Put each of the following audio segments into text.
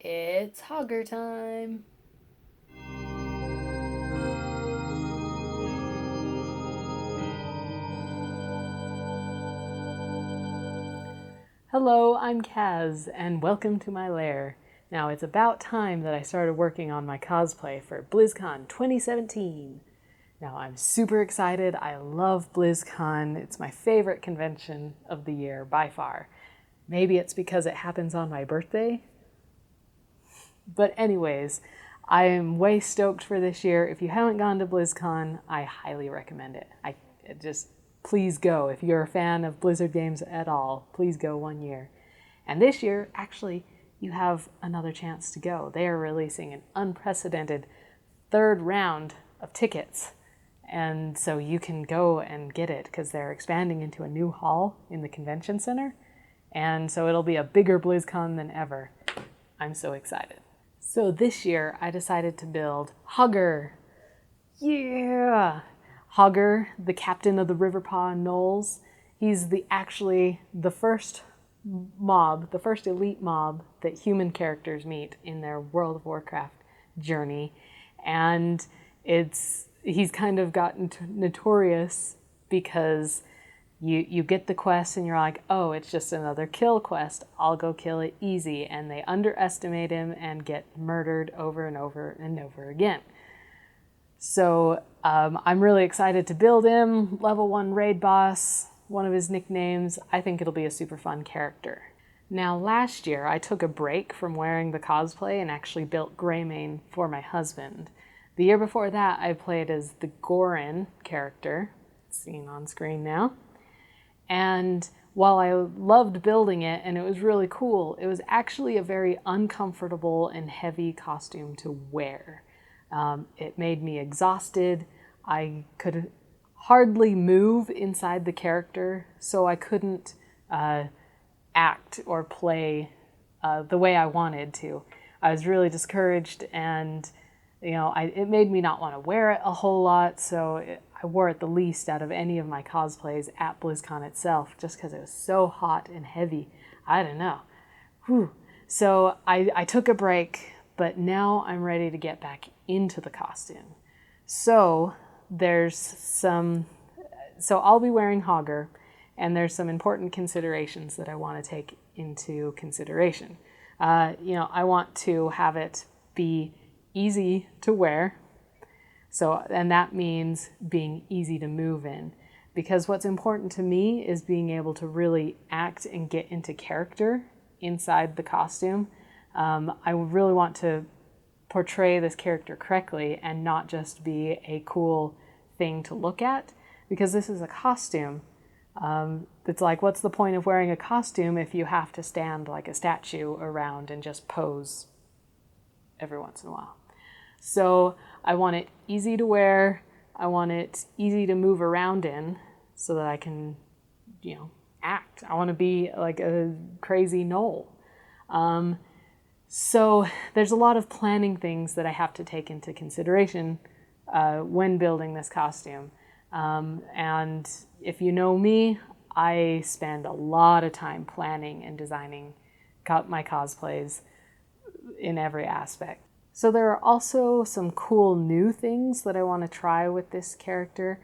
It's Hogger time! Hello, I'm Kaz, and welcome to my lair. Now, it's about time that I started working on my cosplay for Blizzcon 2017. Now, I'm super excited. I love Blizzcon. It's my favorite convention of the year by far. Maybe it's because it happens on my birthday. But anyways, I am way stoked for this year. If you haven't gone to BlizzCon, I highly recommend it. Just please go. If you're a fan of Blizzard games at all, please go one year. And this year, actually, you have another chance to go. They are releasing an unprecedented third round of tickets. And so you can go and get it because they're expanding into a new hall in the convention center. And so it'll be a bigger BlizzCon than ever. I'm so excited. So this year I decided to build Hogger. Yeah! Hogger, the captain of the Riverpaw Gnolls. He's actually the first mob, the first elite mob that human characters meet in their World of Warcraft journey. And he's kind of gotten notorious because you get the quest and you're like, oh, it's just another kill quest. I'll go kill it easy. And they underestimate him and get murdered over and over and over again. So I'm really excited to build him. Level 1 raid boss, one of his nicknames. I think it'll be a super fun character. Now, last year I took a break from wearing the cosplay and actually built Greymane for my husband. The year before that, I played as the Gorin character, seen on screen now. And while I loved building it and it was really cool, it was actually a very uncomfortable and heavy costume to wear. It made me exhausted. I could hardly move inside the character, so I couldn't act or play the way I wanted to. I was really discouraged, and it made me not want to wear it a whole lot, so I wore it the least out of any of my cosplays at BlizzCon itself, just because it was so hot and heavy. I don't know. Whew. So I took a break, but now I'm ready to get back into the costume. So I'll be wearing Hogger, and there's some important considerations that I want to take into consideration. I want to have it be easy to wear. And that means being easy to move in. Because what's important to me is being able to really act and get into character inside the costume. I really want to portray this character correctly and not just be a cool thing to look at. Because this is a costume. It's like, what's the point of wearing a costume if you have to stand like a statue around and just pose every once in a while? So I want it easy to wear. I want it easy to move around in so that I can, act. I want to be like a crazy Gnoll. So there's a lot of planning things that I have to take into consideration when building this costume. And if you know me, I spend a lot of time planning and designing my cosplays in every aspect. So there are also some cool new things that I want to try with this character.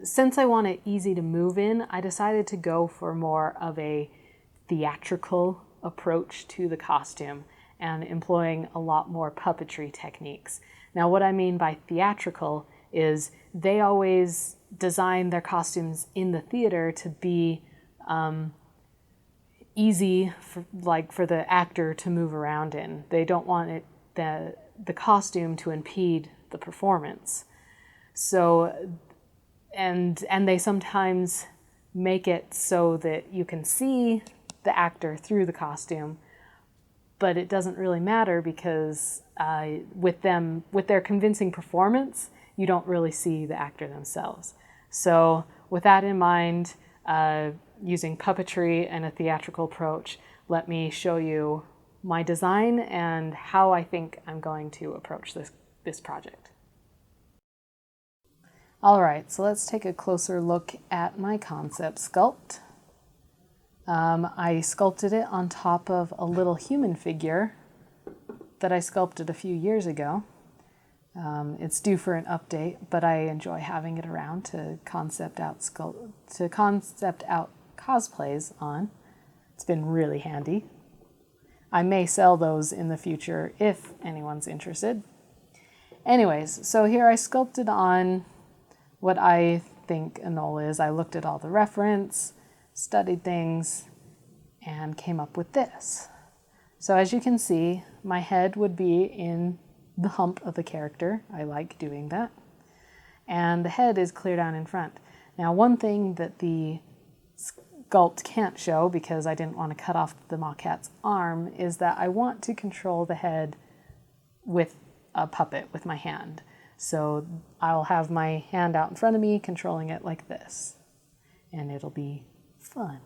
Since I want it easy to move in, I decided to go for more of a theatrical approach to the costume and employing a lot more puppetry techniques. Now, what I mean by theatrical is they always design their costumes in the theater to be easy for the actor to move around in. They don't want the costume to impede the performance. So, and they sometimes make it so that you can see the actor through the costume, but it doesn't really matter because with their convincing performance, you don't really see the actor themselves. So with that in mind, using puppetry and a theatrical approach, let me show you my design and how I think I'm going to approach this project. All right, so let's take a closer look at my concept sculpt. I sculpted it on top of a little human figure that I sculpted a few years ago. It's due for an update, but I enjoy having it around to concept out cosplays on. It's been really handy. I may sell those in the future if anyone's interested. Anyways, so here I sculpted on what I think a Gnoll is. I looked at all the reference, studied things, and came up with this. So as you can see, my head would be in the hump of the character. I like doing that. And the head is clear down in front. Now, one thing that the sculpt can't show, because I didn't want to cut off the maquette's arm, is that I want to control the head with a puppet with my hand. So I'll have my hand out in front of me controlling it like this. And it'll be fun.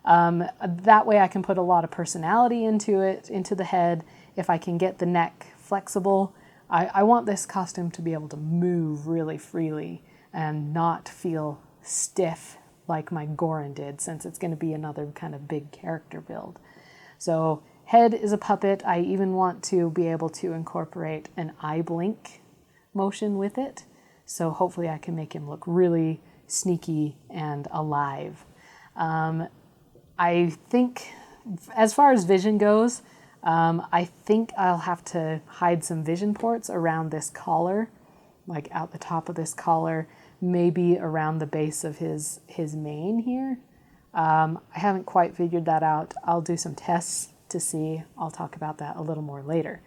That way I can put a lot of personality into it, into the head. If I can get the neck flexible, I want this costume to be able to move really freely and not feel stiff like my Gorin did, since it's going to be another kind of big character build. So head is a puppet. I even want to be able to incorporate an eye blink motion with it. So hopefully I can make him look really sneaky and alive. I think as far as vision goes, I think I'll have to hide some vision ports around this collar, like out the top of this collar, maybe around the base of his mane here. I haven't quite figured that out. I'll do some tests to see. I'll talk about that a little more later.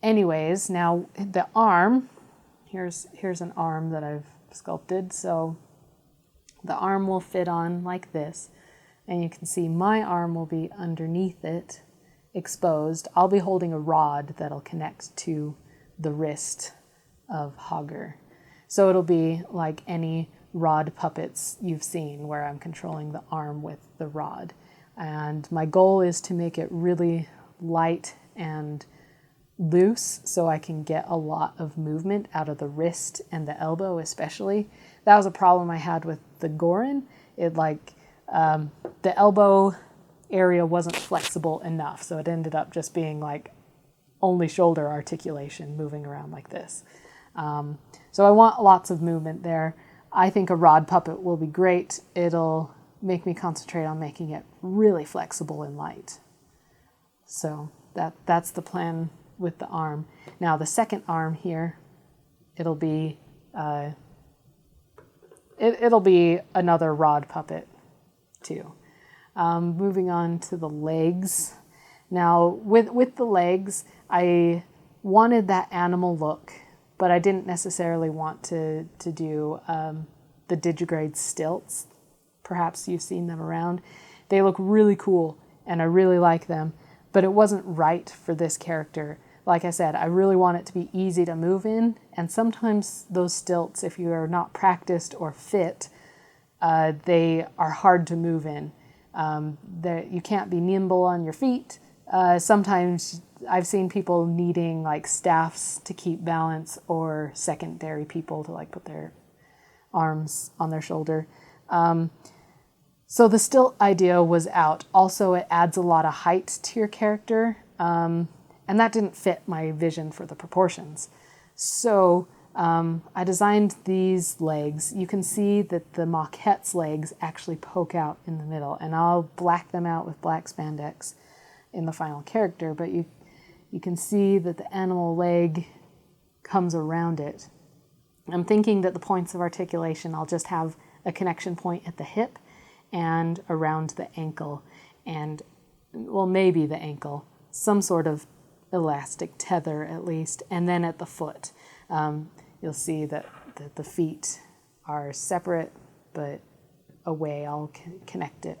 Anyways, now the arm, here's an arm that I've sculpted. So the arm will fit on like this, and you can see my arm will be underneath it, exposed. I'll be holding a rod that'll connect to the wrist of Hogger. So it'll be like any rod puppets you've seen, where I'm controlling the arm with the rod. And my goal is to make it really light and loose so I can get a lot of movement out of the wrist and the elbow especially. That was a problem I had with the Gorin. The elbow area wasn't flexible enough, so it ended up just being like only shoulder articulation moving around like this. So I want lots of movement there. I think a rod puppet will be great. It'll make me concentrate on making it really flexible and light. So that's the plan with the arm. Now the second arm here, it'll be another rod puppet too. Moving on to the legs. Now with the legs, I wanted that animal look, but I didn't necessarily want to do the digigrade stilts. Perhaps you've seen them around. They look really cool and I really like them, but it wasn't right for this character. Like I said, I really want it to be easy to move in, and sometimes those stilts, if you are not practiced or fit, they are hard to move in. You can't be nimble on your feet. Sometimes I've seen people needing like staffs to keep balance, or secondary people to like put their arms on their shoulder. So the stilt idea was out. Also, it adds a lot of height to your character, and that didn't fit my vision for the proportions. So I designed these legs. You can see that the maquette's legs actually poke out in the middle, and I'll black them out with black spandex in the final character, but you can see that the animal leg comes around it. I'm thinking that the points of articulation, I'll just have a connection point at the hip and around the ankle, and, well, maybe the ankle, some sort of elastic tether at least, and then at the foot. You'll see that the feet are separate, but a way I'll connect it.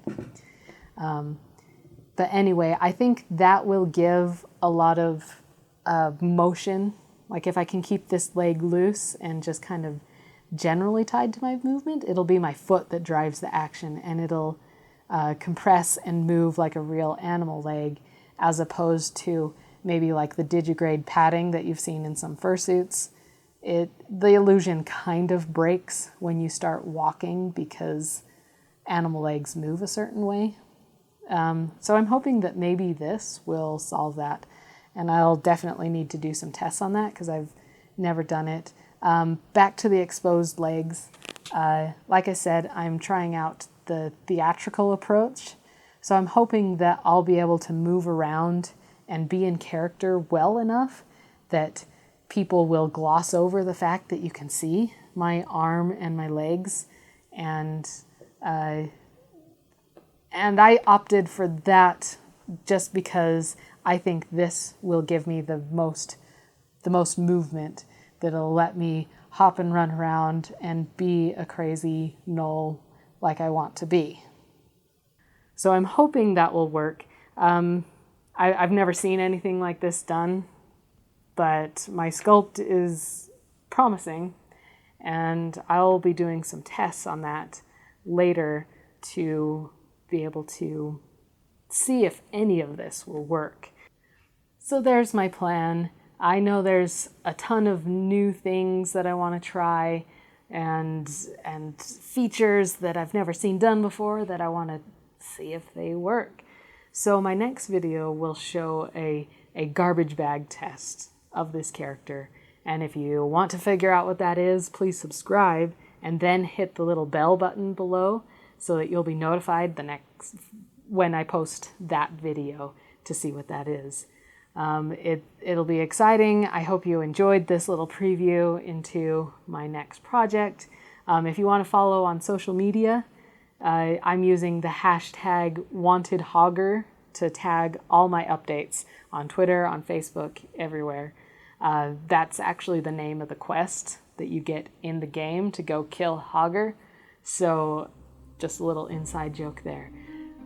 But anyway, I think that will give a lot of motion. Like if I can keep this leg loose and just kind of generally tied to my movement, it'll be my foot that drives the action, and it'll compress and move like a real animal leg, as opposed to maybe like the digigrade padding that you've seen in some fursuits. The illusion kind of breaks when you start walking, because animal legs move a certain way. So I'm hoping that maybe this will solve that. And I'll definitely need to do some tests on that because I've never done it. Back to the exposed legs. Like I said, I'm trying out the theatrical approach. So I'm hoping that I'll be able to move around and be in character well enough that people will gloss over the fact that you can see my arm and my legs. And I opted for that just because I think this will give me the most movement that'll let me hop and run around and be a crazy gnoll like I want to be. So I'm hoping that will work. I've never seen anything like this done, but my sculpt is promising, and I'll be doing some tests on that later to be able to see if any of this will work. So there's my plan. I know there's a ton of new things that I want to try and features that I've never seen done before that I want to see if they work. So my next video will show a garbage bag test of this character. And if you want to figure out what that is, please subscribe and then hit the little bell button below so that you'll be notified when I post that video to see what that is. It'll be exciting. I hope you enjoyed this little preview into my next project. If you want to follow on social media, I'm using the hashtag #WantedHogger to tag all my updates on Twitter, on Facebook, everywhere. That's actually the name of the quest that you get in the game to go kill Hogger. So just a little inside joke there.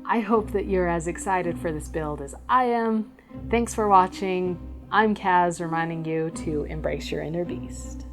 I hope that you're as excited for this build as I am. Thanks for watching. I'm Kaz, reminding you to embrace your inner beast.